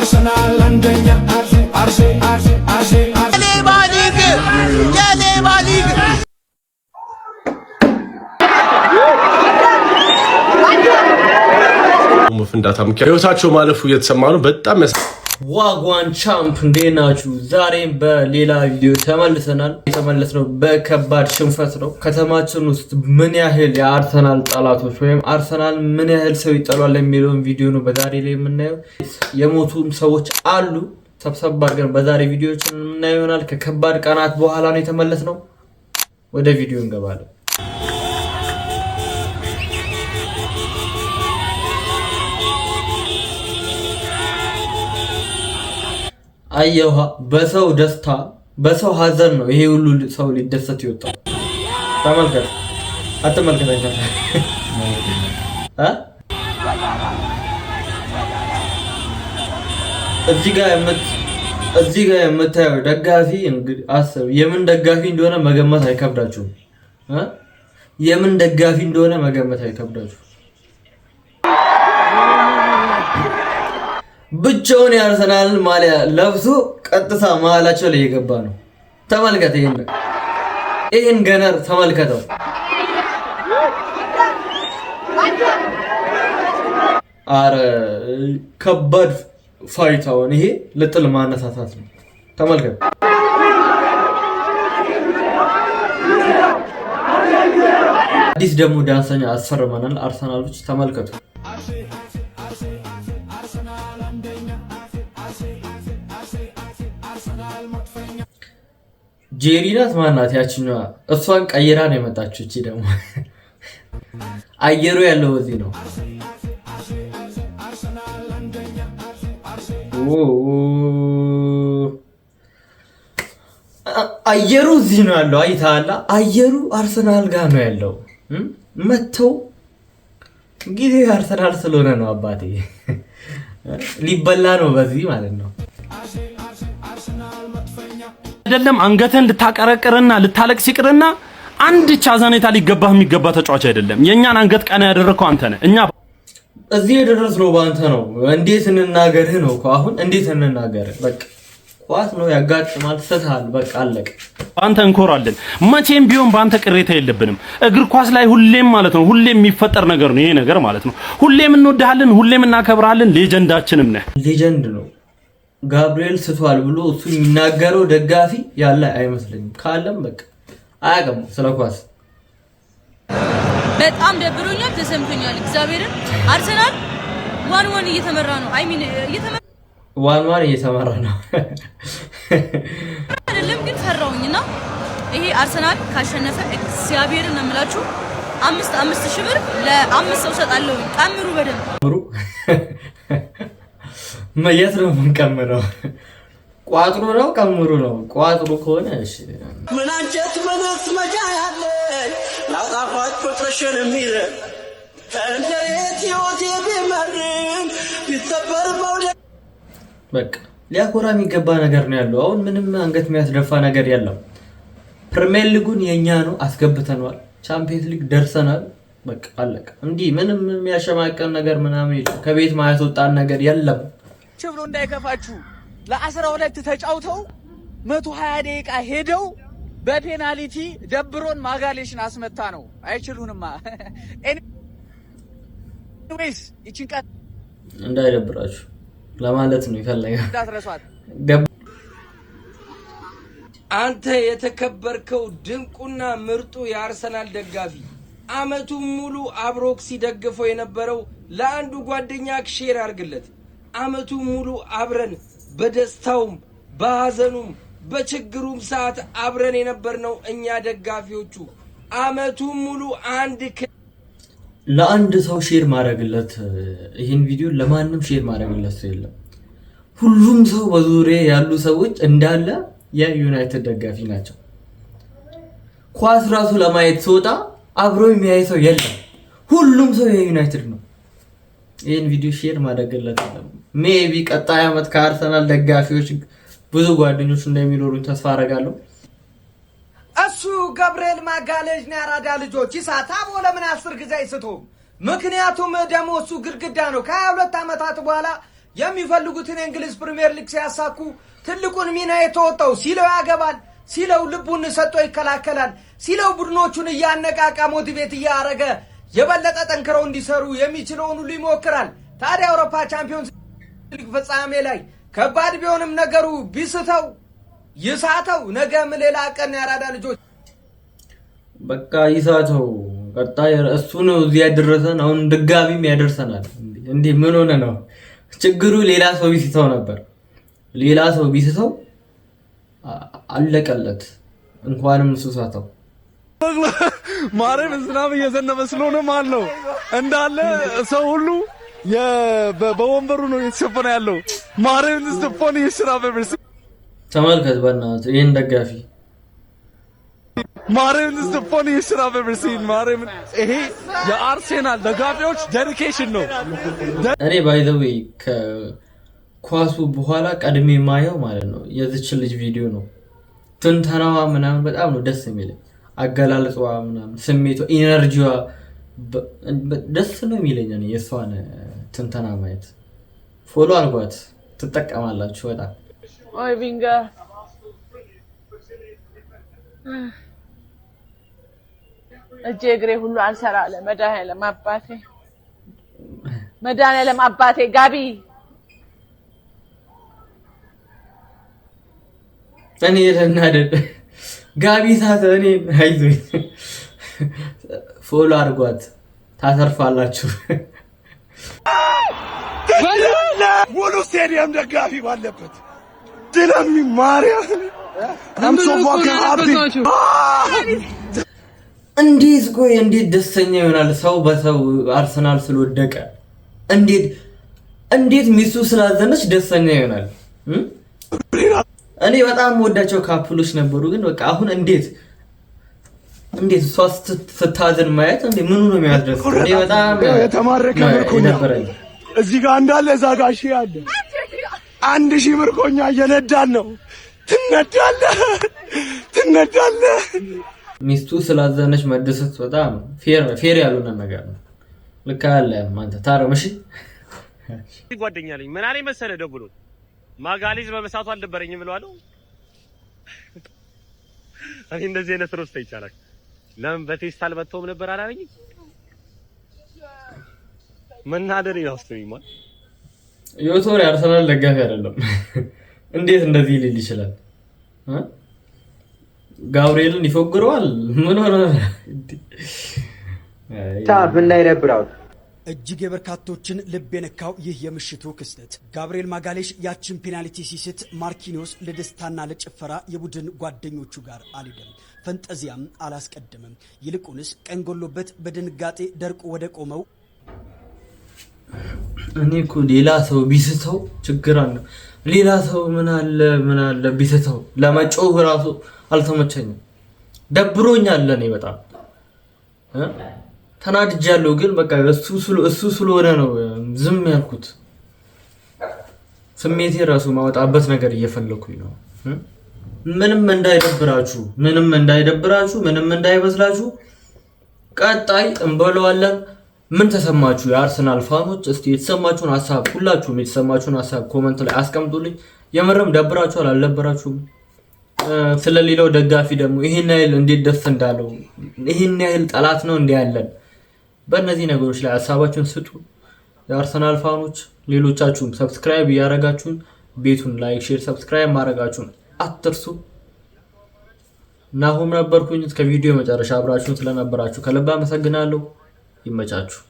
አርሰናል አንደኛ የሌባ ሊግ ፍንዳታ ምክንያት ህይወታቸው ማለፉ እየተሰማ ነው። በጣም ዋጓን ቻምፕ እንዴት ናችሁ? ዛሬም በሌላ ቪዲዮ ተመልሰናል። የተመለስነው በከባድ ሽንፈት ነው። ከተማችን ውስጥ ምን ያህል የአርሰናል ጠላቶች ወይም አርሰናል ምን ያህል ሰው ይጠሏል የሚለውን ቪዲዮ ነው በዛሬ ላይ የምናየው። የሞቱም ሰዎች አሉ። ሰብሰብ አድርገን በዛሬ ቪዲዮዎችን የምናየው ይሆናል። ከከባድ ቀናት በኋላ ነው የተመለስነው። ወደ ቪዲዮ እንገባለን። አየውሃ በሰው ደስታ በሰው ሀዘን ነው ይሄ ሁሉ ሰው ሊደሰት ይወጣው። ተመልከት አትመልከት እዚህ ጋር የምታየው ደጋፊ እንግዲህ አስብ የምን ደጋፊ እንደሆነ መገመት አይከብዳችሁም። የምን ደጋፊ እንደሆነ መገመት አይከብዳችሁም። ብቻውን የአርሰናል ማሊያ ለብሶ ቀጥታ መሀላቸው ላይ የገባ ነው። ተመልከት ይሄን ገነር ተመልከተው። አረ ከባድ ፋይታውን ይሄ ለጥል ማነሳሳት ነው። ተመልከት አዲስ ደግሞ ዳንሰኛ አስፈርመናል አርሰናሎች። ተመልከቱ ጄሪናት ማናት ያቺኛዋ? እሷን ቀይራ ነው የመጣችው። እቺ ደግሞ አየሩ ያለው እዚህ ነው። አየሩ እዚህ ነው ያለው። አይታላ አየሩ አርሰናል ጋር ነው ያለው። መተው ጊዜ አርሰናል ስለሆነ ነው አባቴ። ሊበላ ነው በዚህ ማለት ነው። አይደለም አንገተን ልታቀረቅርና ልታለቅስ ይቅርና አንድ ቻዛኔታ ሊገባህ የሚገባ ተጫዋች አይደለም። የኛን አንገት ቀና ያደረከው አንተ ነህ። እኛ እዚህ የደረስነው ባንተ ነው። እንዴት እንናገርህ ነው እኮ አሁን እንዴት እንናገርህ? በቃ ኳስ ነው ያጋጥማል፣ ስተሃል፣ በቃ አለቀ። አንተ እንኮራለን። መቼም ቢሆን ባንተ ቅሬታ የለብንም። እግር ኳስ ላይ ሁሌም ማለት ነው ሁሌም የሚፈጠር ነገር ነው ይሄ ነገር ማለት ነው። ሁሌም እንወድሃለን፣ ሁሌም እናከብራለን። ሌጀንዳችንም ነህ። ሌጀንድ ነው ጋብሪኤል ስቷል ብሎ እሱ የሚናገረው ደጋፊ ያለ አይመስልኝም። ካለም በቃ አያውቅም ስለ ኳስ። በጣም ደብሮኛል፣ ተሰምቶኛል። እግዚአብሔርን አርሰናል 1-1 እየተመራ ነው። እየተመራ ነው አይደለም ግን ፈራውኝና ይሄ አርሰናል ካሸነፈ እግዚአብሔርን ነው የምላችሁ 5 ሺህ ብር ለ5 ሰው ሰጣለሁ። ቀምሩ በደንብ መየት ነው የምንቀምረው። ቋጥሩ ነው ቀምሩ ነው። ቋጥሩ ከሆነ እሺ ምን አንጀት ምንስ መጃ ያለኝ ላጣፋጭ ቁጥርሽን የሚል እንዴት ህይወቴ ቢመርን ቢሰበር መውደድ በቃ ሊያኮራ የሚገባ ነገር ነው ያለው። አሁን ምንም አንገት የሚያስደፋ ነገር የለም። ፕሪሚየር ሊጉን የኛ ነው አስገብተናል። ቻምፒየንስ ሊግ ደርሰናል። በቃ አለቀ። እንዲህ ምንም የሚያሸማቀን ነገር ምናምን የለም። ከቤት ማያስወጣን ነገር የለም። ችብሎ እንዳይከፋችሁ ለ12 ተጫውተው 120 ደቂቃ ሄደው በፔናልቲ ደብሮን ማጋሌሽን አስመታ ነው። አይችሉንማ። ኤኒዌይስ ይቺን ቀጥ እንዳይደብራችሁ ለማለት ነው ይፈልጋል። እንዳትረሷት። አንተ የተከበርከው ድንቁና ምርጡ የአርሰናል ደጋፊ አመቱን ሙሉ አብሮክ ሲደግፈው የነበረው ለአንዱ ጓደኛ ሼር አድርግለት። አመቱን ሙሉ አብረን በደስታውም በሐዘኑም በችግሩም ሰዓት አብረን የነበርነው እኛ ደጋፊዎቹ አመቱን ሙሉ ለአንድ ሰው ሼር ማድረግለት ይሄን ቪዲዮ ለማንም ሼር ማድረግለት ሰው የለም። ሁሉም ሰው በዙሪያ ያሉ ሰዎች እንዳለ የዩናይትድ ደጋፊ ናቸው። ኳስ ራሱ ለማየት ሲወጣ አብሮ የሚያይ ሰው የለም። ሁሉም ሰው የዩናይትድ ነው። ይሄን ቪዲዮ ሼር ማድረግለት አይደለም። ሜቢ ቀጣይ አመት ከአርሰናል ደጋፊዎች ብዙ ጓደኞች እንደሚኖሩኝ ተስፋ አደርጋለሁ። እሱ ገብርኤል ማጋሌጅ ነው ያራዳ ልጆች ይሳታው ለምን 10 ጊዜ አይስቱም? ምክንያቱም ደሞሱ ግድግዳ ነው። ከ22 አመታት በኋላ የሚፈልጉትን የእንግሊዝ ፕሪሚየር ሊግ ሲያሳኩ ትልቁን ሚና የተወጣው ሲለው ያገባል፣ ሲለው ልቡን ሰጥቶ ይከላከላል፣ ሲለው ቡድኖቹን እያነቃቃ ሞቲቬት እያደረገ የበለጠ ጠንክረው እንዲሰሩ የሚችለውን ሁሉ ይሞክራል። ታዲያ አውሮፓ ቻምፒዮንስ ሊግ ፍጻሜ ላይ ከባድ ቢሆንም ነገሩ ቢስተው ይሳተው ነገም ሌላ ቀን ያራዳ ልጆች በቃ ይሳተው። ቀጣይ እሱ ነው እዚህ ያደረሰን፣ አሁን ድጋሚም ያደርሰናል። እንዴ ምን ሆነ ነው ችግሩ? ሌላ ሰው ቢስተው ነበር፣ ሌላ ሰው ቢስተው አለቀለት። እንኳንም እሱ ሳተው። ማረም ዝናብ እየዘነበ ስለሆነ ማለት ነው እንዳለ ሰው ሁሉ በወንበሩ ነው የተሸፈነ ያለው። ማረም ስፖን ይሽራበርስ ተመልከት በእናትህ ይሄን ደጋፊ ማረም ስፖን ይሽራበርስ ማረም ይሄ የአርሴናል ደጋፊዎች ዴዲኬሽን ነው። እኔ ባይ ዘ ዌይ ከኳሱ በኋላ ቀድሜ ማየው ማለት ነው የዚች ልጅ ቪዲዮ ነው። ትንተናዋ ምናምን በጣም ነው ደስ የሚለኝ። አገላለጿ ምናምን ስሜቷ፣ ኢነርጂዋ ደስ ነው የሚለኝ። እኔ የሷን ትንተና ማየት ፎሎ አድርጓት ትጠቀማላችሁ በጣም። ኦይ ቪንጋ እጄ እግሬ ሁሉ አልሰራ አለ። መድኃኒዓለም አባቴ ጋቢ እኔ ለናደድ ጋቢ ሳተ እኔ አይዞኝ ፎሎ አድርጓት ታተርፋላችሁ። ሙሉ ስቴዲየም ደጋፊ ባለበት ስለሚ ማርያም እንዴት ቆይ እንዴት ደስተኛ ይሆናል ሰው በሰው አርሰናል ስለወደቀ? እንዴት ሚስቱ ስላዘነች ደስተኛ ይሆናል? እኔ በጣም ወዳቸው ካፕሎች ነበሩ፣ ግን በቃ አሁን እንዴት እሷ ስታዝን ማየት ምኑ ነው የሚያስደስተው? እኔ በጣም የተማረከ ምርኮኛ እዚህ ጋር እንዳለ እዛ ጋር ሺህ አለ። 1000 ምርኮኛ እየነዳን ነው። ትነዳለህ። ሚስቱ ስላዘነች መደሰት በጣም ፌር ያልሆነ ነገር ነው። ልክ አለ አንተ ታረምሽ ጓደኛ ነኝ ምን አለኝ መሰለህ ደውሎ ማጋሊዝ በመሳቱ አልነበረኝም ብለዋለሁ። እኔ እንደዚህ አይነት ሮስት ይቻላል። ለምን በቴስታል መጥቶም ነበር አላለኝ? መናደር ያስተውይማ ዮቶሪ አርሰናል ደጋፊ አይደለም። እንዴት እንደዚህ ሊል ይችላል? ጋብሪኤልን ይፎግረዋል። ምን ሆነ? ምን ላይ ነብራው? እጅግ የበርካቶችን ልብ የነካው ይህ የምሽቱ ክስተት ጋብሪኤል ማጋሌሽ ያችን ፔናልቲ ሲስት ማርኪኒዮስ ለደስታና ለጭፈራ የቡድን ጓደኞቹ ጋር አልሄደም፣ ፈንጠዚያም አላስቀደመም። ይልቁንስ ቀን ጎሎበት በድንጋጤ ደርቆ ወደ ቆመው እኔ እኮ ሌላ ሰው ቢስተው ችግር አለ። ሌላ ሰው ምን አለ ቢስተው ለመጮህ ራሱ አልተመቸኝም፣ ደብሮኛል። እኔ በጣም ተናድጃለሁ፣ ግን በቃ እሱ ስለሆነ ነው ዝም ያልኩት። ስሜቴ ራሱ ማወጣበት ነገር እየፈለኩኝ ነው። ምንም እንዳይደብራችሁ፣ ምንም እንዳይመስላችሁ። ቀጣይ እንበለዋለን። ምን ተሰማችሁ የአርሰናል ፋኖች? እስቲ የተሰማችሁን ሐሳብ ሁላችሁም የተሰማችሁን ሐሳብ ኮሜንት ላይ አስቀምጡልኝ። የመረም ደብራችኋል አልደበራችሁም? ስለሌላው ደጋፊ ደግሞ ይሄን ያህል እንዴት ደስ እንዳለው ይሄን ያህል ጠላት ነው እንዲያለን በእነዚህ ነገሮች ላይ ሐሳባችሁን ስጡ። የአርሰናል ፋኖች ሌሎቻችሁም ሰብስክራይብ ያደረጋችሁን ቤቱን ላይክ፣ ሼር፣ ሰብስክራይብ ማድረጋችሁን አትርሱ። ናሆም ነበርኩኝ። እስከ ቪዲዮ መጨረሻ አብራችሁን ስለነበራችሁ ከልብ አመሰግናለሁ። ይመቻችሁ።